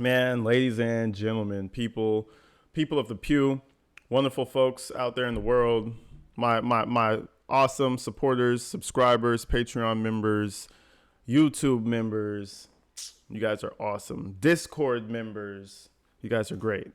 Man, ladies and gentlemen, people of the pew, wonderful folks out there in the world, my awesome supporters, subscribers, Patreon members, YouTube members, you guys are awesome. Discord members, you guys are great.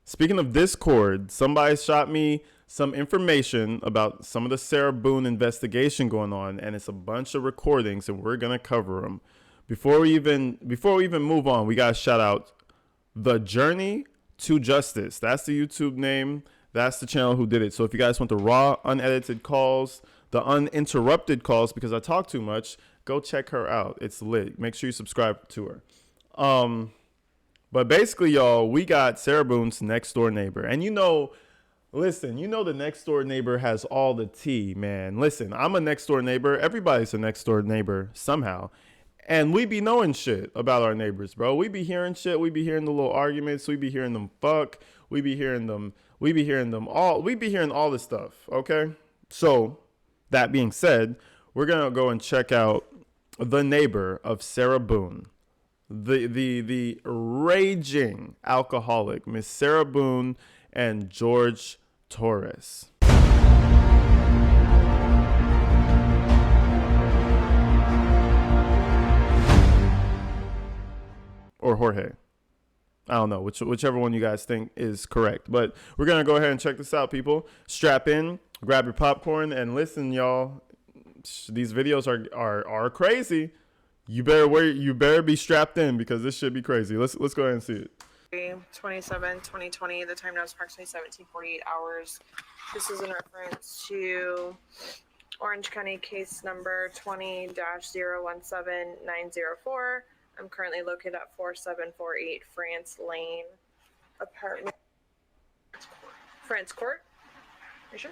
Speaking of Discord, somebody shot me some information about some of the Sarah Boone investigation going on, and it's a bunch of recordings, and we're gonna cover them. Before we even move on, we gotta shout out The Journey to Justice. That's the YouTube name. That's the channel who did it. So if you guys want the raw, unedited calls, the uninterrupted calls, because I talk too much, go check her out. It's lit. Make sure you subscribe to her. But basically, y'all, we got Sarah Boone's next door neighbor. And listen, the next door neighbor has all the tea, man. Listen, I'm a next door neighbor. Everybody's a next door neighbor somehow. And we be knowing shit about our neighbors, bro. We be hearing shit. We be hearing the little arguments. We be hearing them fuck. We be hearing all this stuff, okay? So, that being said, we're going to go and check out the neighbor of Sarah Boone. The raging alcoholic, Miss Sarah Boone and George Torres. Or Jorge. I don't know, whichever one you guys think is correct. But we're going to go ahead and check this out, people. Strap in, grab your popcorn, and listen, y'all. These videos are crazy. You better be strapped in because this should be crazy. Let's go ahead and see it. 27, 2020. The time now is approximately 17:48 hours. This is in reference to Orange County case number 20-017904. I'm currently located at 4748 France Lane, apartment. France Court? You sure?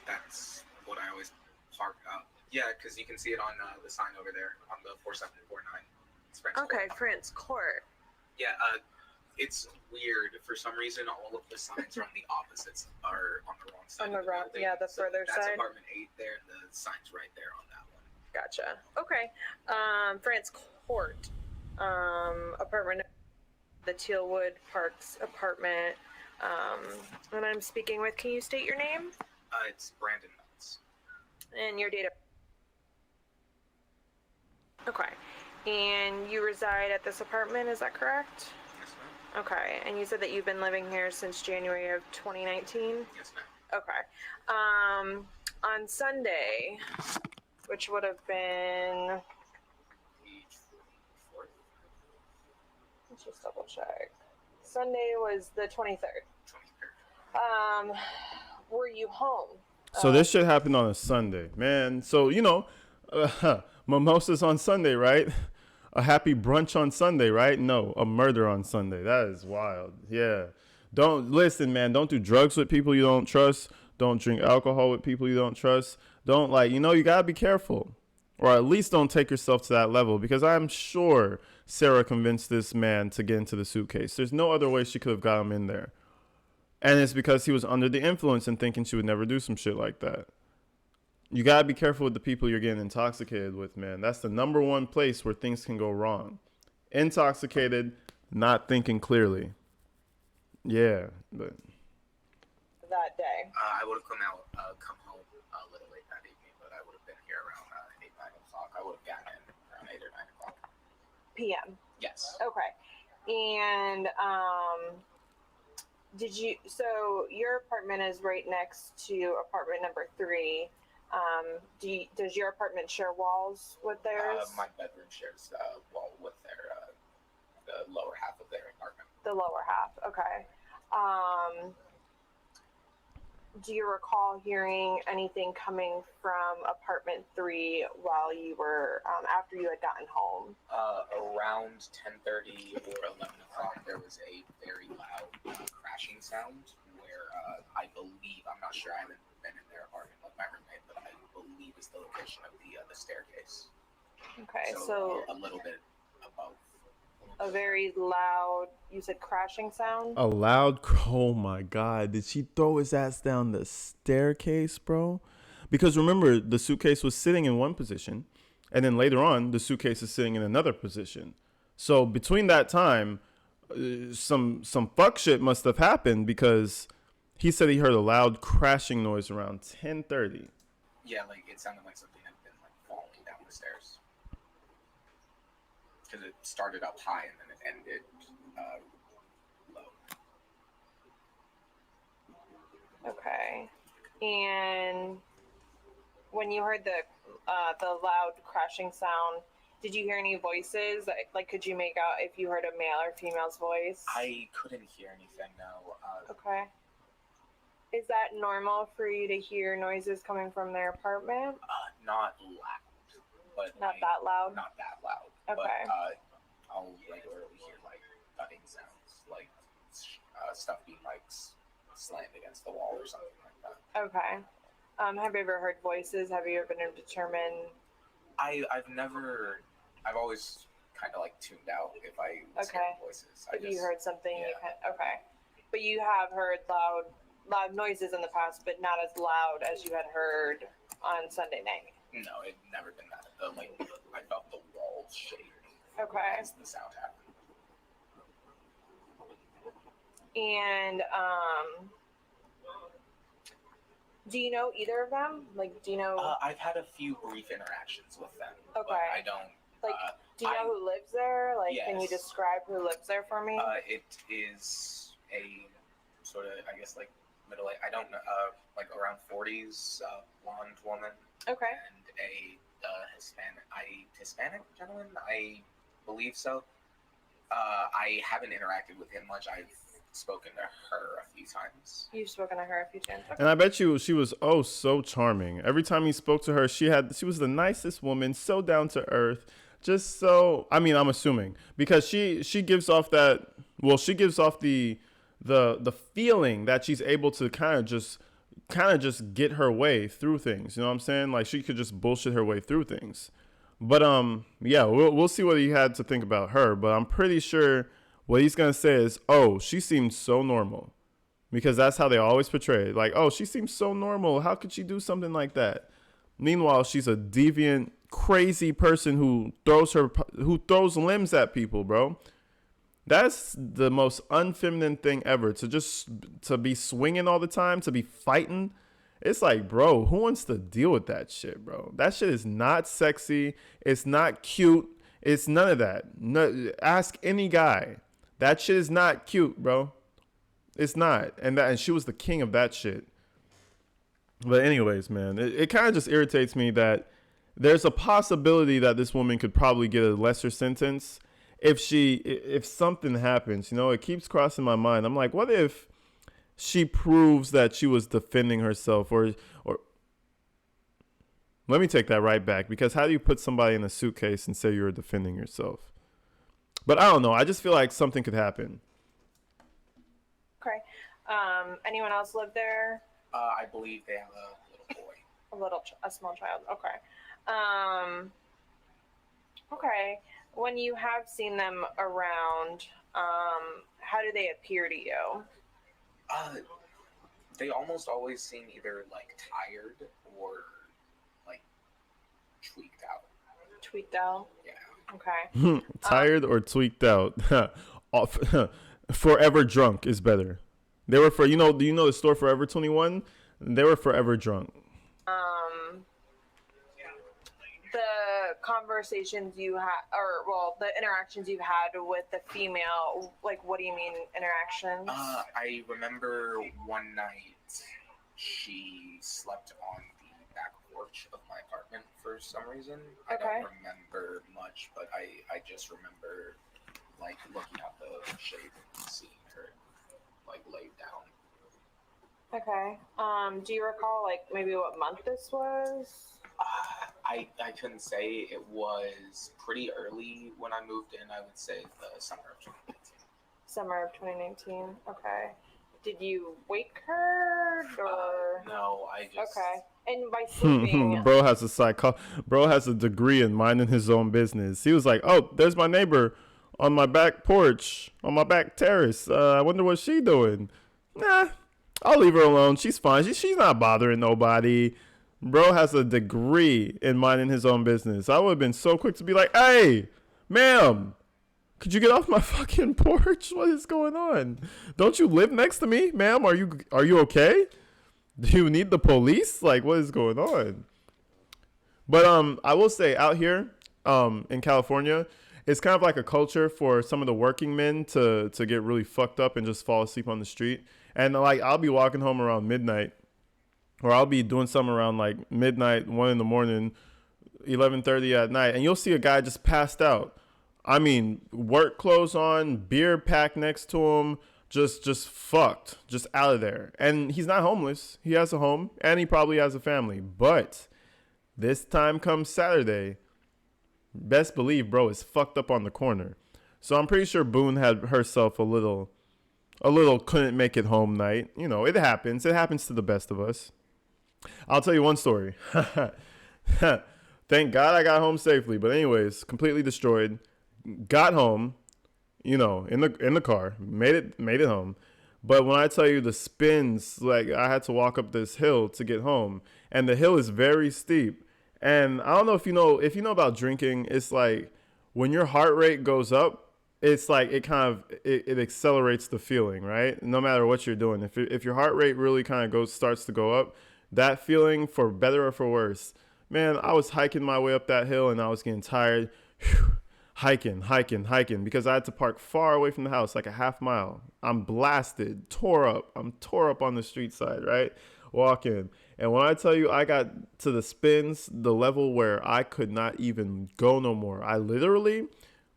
That's what I always park up. Yeah, because you can see it on the sign over there on the 4749. It's France Okay, Court. France Court. Yeah, it's weird. For some reason, all of the signs are on the opposites, are on the wrong side. On the wrong, yeah, the further that's side. That's apartment 8 there, and the sign's right there on that one. Gotcha. Okay. France Court. Apartment, the Tealwood Parks apartment. And I'm speaking with, can you state your name? It's Brandon Knowles. And your date of... Okay. And you reside at this apartment, is that correct? Yes, ma'am. Okay. And you said that you've been living here since January of 2019? Yes, ma'am. Okay. On Sunday, which would have been... Let's just double check. Sunday was the 23rd. 23rd. Were you home? So this shit happened on a Sunday, man. So, mimosas on Sunday, right? A happy brunch on Sunday, right? No, a murder on Sunday. That is wild. Yeah. Don't listen, man. Don't do drugs with people you don't trust. Don't drink alcohol with people you don't trust. Don't you got to be careful. Or at least don't take yourself to that level, because I'm sure Sarah convinced this man to get into the suitcase. There's no other way she could have got him in there. And it's because he was under the influence and thinking she would never do some shit like that. You got to be careful with the people you're getting intoxicated with, man. That's the number one place where things can go wrong. Intoxicated, not thinking clearly. Yeah, but... That day. I would have come home a little late that evening, but I would have been here around 8, 9 o'clock. I would have gotten in around 8 or 9 o'clock. PM. Yes. Okay. And so your apartment is right next to apartment number 3. Does your apartment share walls with theirs? My bedroom shares a wall with the lower half of their apartment. The lower half. Okay. Do you recall hearing anything coming from apartment 3 while you were after you had gotten home? Around 10:30 or 11 o'clock, there was a very loud crashing sound where I believe, I'm not sure, I haven't been in their apartment with my roommate, but I believe it's the location of the staircase. Okay, so a little bit above. A very loud, you said crashing sound? A loud, oh my God. Did she throw his ass down the staircase, bro? Because remember, the suitcase was sitting in one position, and then later on, the suitcase is sitting in another position. So between that time, some fuck shit must have happened, because he said he heard a loud crashing noise around 10:30. Yeah, like it sounded like something had been like falling down the stairs. Because it started up high and then it ended low. Okay. And when you heard the loud crashing sound, did you hear any voices? Like, could you make out if you heard a male or female's voice? I couldn't hear anything, no. Okay. Is that normal for you to hear noises coming from their apartment? Not loud, but Not that loud? Not that loud. Okay. But I'll regularly hear like thudding sounds, like stuff being like slammed against the wall or something like that. Okay. Have you ever heard voices? Have you ever been able to determine? I've always kind of like tuned out if I was hearing voices. If you heard something, yeah. Okay. But you have heard loud noises in the past, but not as loud as you had heard on Sunday night. No, it never been that. Like I felt the walls shake. Okay. As the sound happened. And do you know either of them? Like, do you know? I've had a few brief interactions with them. Okay. But I don't. Like, do you know who lives there? Like, yes. Can you describe who lives there for me? It is a sort of, I guess, like middle age. I don't know, like around 40s, blonde woman. Okay. And a Hispanic gentleman, I believe so. I haven't interacted with him much. I've spoken to her a few times. You've spoken to her a few times. Okay. And I bet you she was so charming. Every time he spoke to her, she was the nicest woman, so down to earth, just so. I mean, I'm assuming because she gives off that. Well, she gives off the feeling that she's able to kind of just get her way through things. You know what I'm saying? Like she could just bullshit her way through things. But yeah, we'll see what he had to think about her. But I'm pretty sure what he's gonna say is, oh, she seems so normal, because that's how they always portray it. Like, oh, she seems so normal. How could she do something like that? Meanwhile, she's a deviant, crazy person who throws limbs at people, bro. That's the most unfeminine thing ever. To be swinging all the time, to be fighting. It's like, bro, who wants to deal with that shit, bro? That shit is not sexy. It's not cute. It's none of that. No, ask any guy. That shit is not cute, bro. It's not. And she was the king of that shit. But anyways, man, it kind of just irritates me that there's a possibility that this woman could probably get a lesser sentence if something happens. You know, it keeps crossing my mind. I'm like, what if she proves that she was defending herself, or let me take that right back, because how do you put somebody in a suitcase and say you're defending yourself? But I don't know. I just feel like something could happen. Okay. Anyone else live there? I believe they have a little boy. A small child. Okay. Okay. When you have seen them around, how do they appear to you? They almost always seem either like tired or like tweaked out. Tweaked out? Yeah. Okay. Tired or tweaked out. Forever drunk is better. They were do you know the store Forever 21? They were forever drunk. The conversations you had, the interactions you've had with the female, like, what do you mean interactions? I remember one night she slept on the back porch of my apartment for some reason. Okay. I don't remember much, but I just remember like looking out the shade and seeing her like laid down. Okay. Do you recall like maybe what month this was? I couldn't say. It was pretty early when I moved in. I would say the summer of 2019. Summer of 2019. Okay. Did you wake her or? No, I just. Okay. And by sleeping. Bro has a degree in minding his own business. He was like, "Oh, there's my neighbor on my back porch, on my back terrace. I wonder what she doing. Nah, I'll leave her alone. She's fine. She's not bothering nobody." Bro has a degree in minding his own business. I would have been so quick to be like, "Hey, ma'am, Could you get off my fucking porch? What is going on? Don't you live next to me, ma'am? Are you okay? Do you need the police? Like, what is going on? But I will say out here in California, it's kind of like a culture for some of the working men to get really fucked up and just fall asleep on the street. And like I'll be walking home around midnight, or I'll be doing something around like midnight, 1 in the morning, 11:30 at night, and you'll see a guy just passed out. I mean, work clothes on, beer packed next to him, just fucked, just out of there. And he's not homeless. He has a home, and he probably has a family. But this time comes Saturday, best believe, bro, is fucked up on the corner. So I'm pretty sure Boone had herself a little couldn't make it home night. You know, it happens. It happens to the best of us. I'll tell you one story. Thank God I got home safely. But anyways, completely destroyed. Got home, you know, in the car. Made it home. But when I tell you the spins, like I had to walk up this hill to get home, and the hill is very steep. And I don't know if you know about drinking, it's like when your heart rate goes up, it's like it accelerates the feeling, right? No matter what you're doing. If your heart rate really kind of starts to go up, that feeling, for better or for worse, man, I was hiking my way up that hill and I was getting tired. Hiking because I had to park far away from the house, like a half mile. I'm blasted, tore up. I'm tore up on the street side, right? Walking. And when I tell you I got to the spins, the level where I could not even go no more. I literally,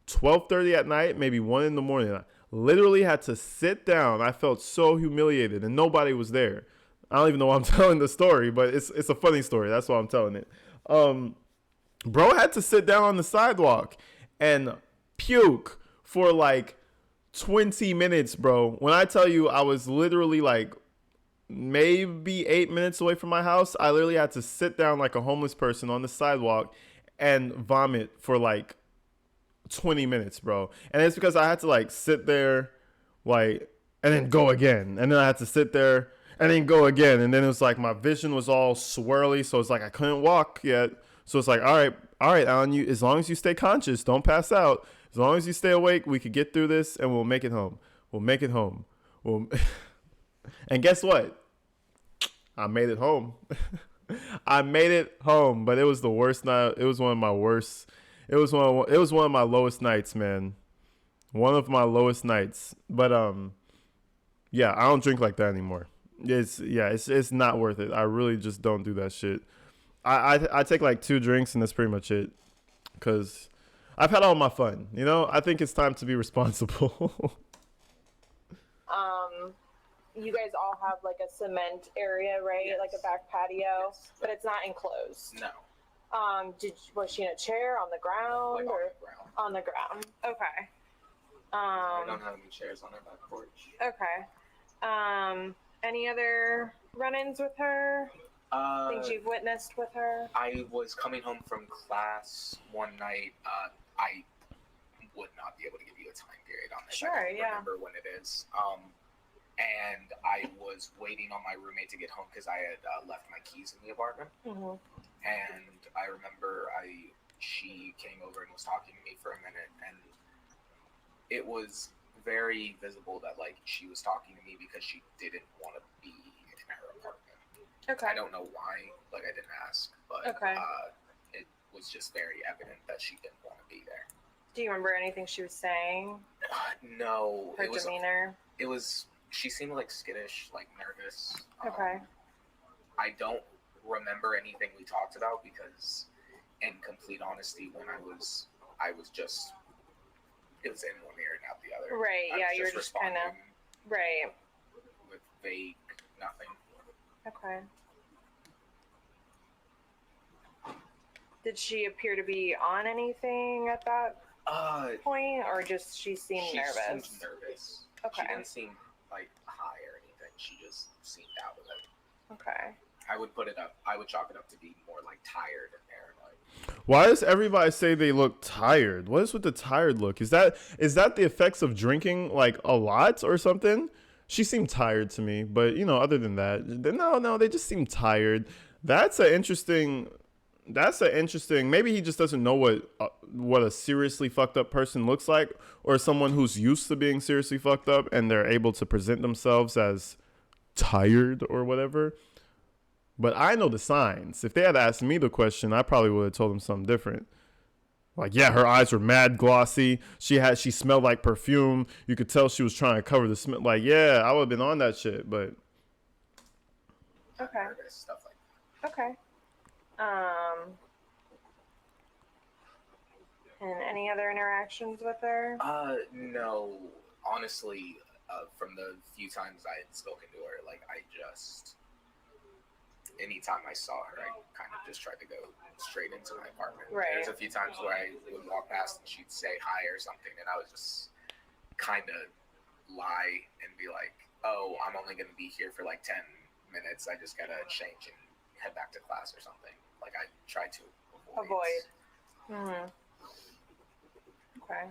12:30 at night, maybe 1 in the morning, I literally had to sit down. I felt so humiliated and nobody was there. I don't even know why I'm telling the story, but it's a funny story. That's why I'm telling it. Bro had to sit down on the sidewalk and puke for like 20 minutes, bro. When I tell you I was literally like maybe 8 minutes away from my house, I literally had to sit down like a homeless person on the sidewalk and vomit for like 20 minutes, bro. And it's because I had to like sit there like and then go again. And then I had to sit there and then go again. And then it was like my vision was all swirly, so it's like I couldn't walk yet. So it's like, all right, Alan, as long as you stay conscious, don't pass out. As long as you stay awake, we could get through this and we'll make it home. And guess what? I made it home. I made it home, but it was the worst night. It was one of my worst. It was one of my lowest nights, man. One of my lowest nights. But yeah, I don't drink like that anymore. It's not worth it. I really just don't do that shit. I take like 2 drinks and that's pretty much it, because I've had all my fun. You know, I think it's time to be responsible. You guys all have like a cement area, right? Yes. Like a back patio, Yes. but it's not enclosed. No. Was she in a chair, on the ground, Like or on the ground. on the ground? Okay. I don't have any chairs on our back porch. Okay. Any other run-ins with her? Things you've witnessed with her? I was coming home from class one night. I would not be able to give you a time period on this. Sure, I don't yeah. remember when it is. And I was waiting on my roommate to get home because I had left my keys in the apartment. Mm-hmm. And I remember she came over and was talking to me for a minute, and it was very visible that like she was talking to me because she didn't want to be in her apartment. Okay. I don't know why, like I didn't ask, but Okay. it was just very evident that she didn't want to be there. Do you remember anything she was saying? No, Her demeanor? It was. She seemed like skittish, like nervous. Okay. I don't remember anything we talked about because, in complete honesty, when I was just, it was in one ear and out the other. Right. Yeah, you were just kind of right. With vague nothing. Okay. Did she appear to be on anything at that point, or just she seemed nervous? Seemed nervous. Okay. She didn't seem like high or anything. She just seemed out of it. Okay. I would chalk it up to be more like tired and paranoid. Why does everybody say they look tired? What is with the tired look? Is that the effects of drinking like a lot or something? She seemed tired to me, but you know, other than that, no, they just seem tired. That's an interesting that's an interesting. Maybe he just doesn't know what a seriously fucked up person looks like, or someone who's used to being seriously fucked up and they're able to present themselves as tired or whatever. But I know the signs. If they had asked me the question, I probably would have told them something different. Like, yeah, her eyes were mad glossy. She smelled like perfume. You could tell she was trying to cover the smell. Like, yeah, I would have been on that shit, but Okay. Stuff like that. Okay. And any other interactions with her? No. Honestly, from the few times I had spoken to her, like, anytime I saw her, I kind of just tried to go straight into my apartment. Right. There's a few times where I would walk past and she'd say hi or something, and I would just kind of lie and be like, oh, I'm only going to be here for like 10 minutes. I just got to change and head back to class or something. Like, I try to avoid. Mm-hmm. Okay.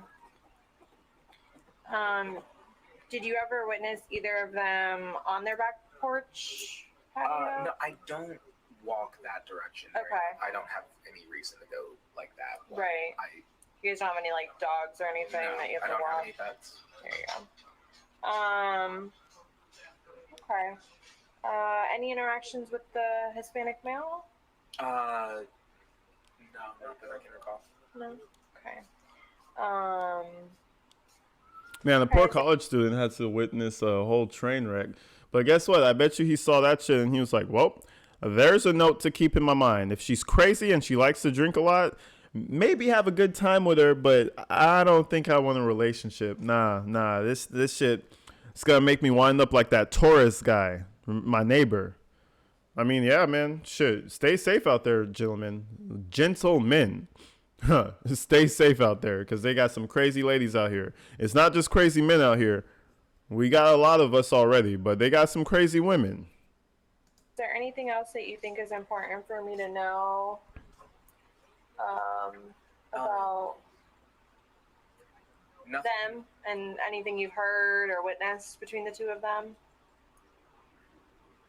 Did you ever witness either of them on their back porch? No, I don't walk that direction. Okay. Right? I don't have any reason to go like that. Right. You guys don't have any like dogs or anything that you have to I don't walk? have any pets. There you go. Okay. Any interactions with the Hispanic male? No, not that I can recall. No. Okay. man, the poor college student had to witness a whole train wreck. But guess what? I bet you he saw that shit and he was like, well, there's a note to keep in my mind. If she's crazy and she likes to drink a lot, maybe have a good time with her, but I don't think I want a relationship. Nah. This shit, it's going to make me wind up like that Taurus guy, my neighbor. I mean, yeah, man, shit. Stay safe out there, gentlemen. Gentlemen. Stay safe out there because they got some crazy ladies out here. It's not just crazy men out here. We got a lot of us already, but they got some crazy women. Is there anything else that you think is important for me to know about them and anything you've heard or witnessed between the two of them?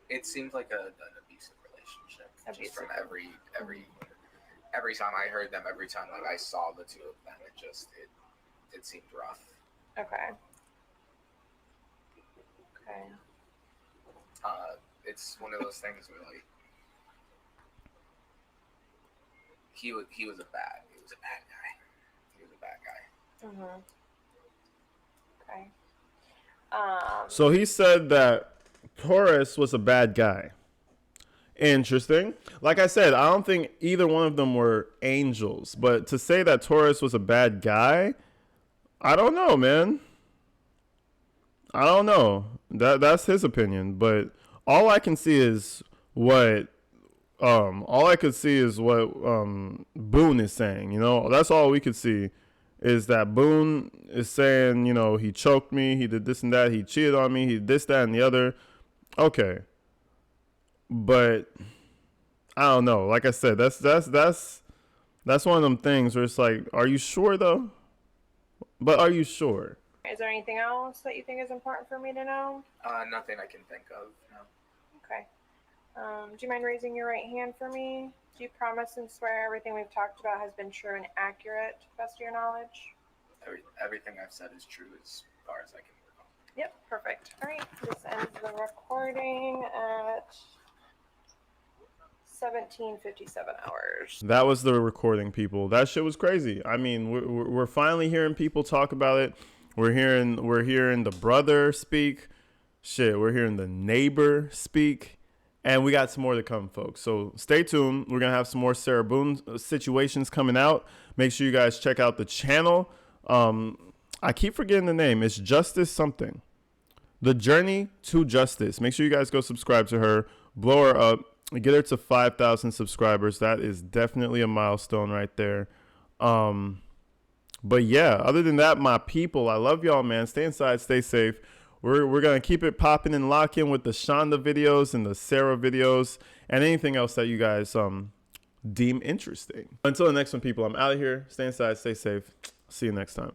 It seems like an abusive relationship. Just from every time I heard them, every time like I saw the two of them, it seemed rough. Okay. It's one of those things where like he was a bad guy. Mhm. Okay. So he said that Taurus was a bad guy. Interesting. Like I said, I don't think either one of them were angels, but to say that Taurus was a bad guy, I don't know, man. I don't know. That's his opinion, but all I can see is what Boone is saying, you know. That's all we could see is that Boone is saying, you know, he choked me, he did this and that, he cheated on me, he did this, that, and the other. Okay. But I don't know. Like I said, that's one of them things where it's like, are you sure though? But are you sure? Is there anything else that you think is important for me to know? Nothing I can think of. No. Okay. Do you mind raising your right hand for me? Do you promise and swear everything we've talked about has been true and accurate to the best of your knowledge? Everything I've said is true as far as I can recall. Yep, perfect. All right, this ends the recording at 17:57 hours. That was the recording, people. That shit was crazy. I mean, we're finally hearing people talk about it. We're hearing the brother speak. Shit, we're hearing the neighbor speak. And we got some more to come, folks. So stay tuned. We're going to have some more Sarah Boone situations coming out. Make sure you guys check out the channel. I keep forgetting the name. It's Justice something. The Journey to Justice. Make sure you guys go subscribe to her. Blow her up. Get her to 5,000 subscribers. That is definitely a milestone right there. But yeah, other than that, my people, I love y'all, man. Stay inside, stay safe. We're going to keep it popping and locking with the Shonda videos and the Sarah videos and anything else that you guys deem interesting. Until the next one, people, I'm out of here. Stay inside, stay safe. See you next time.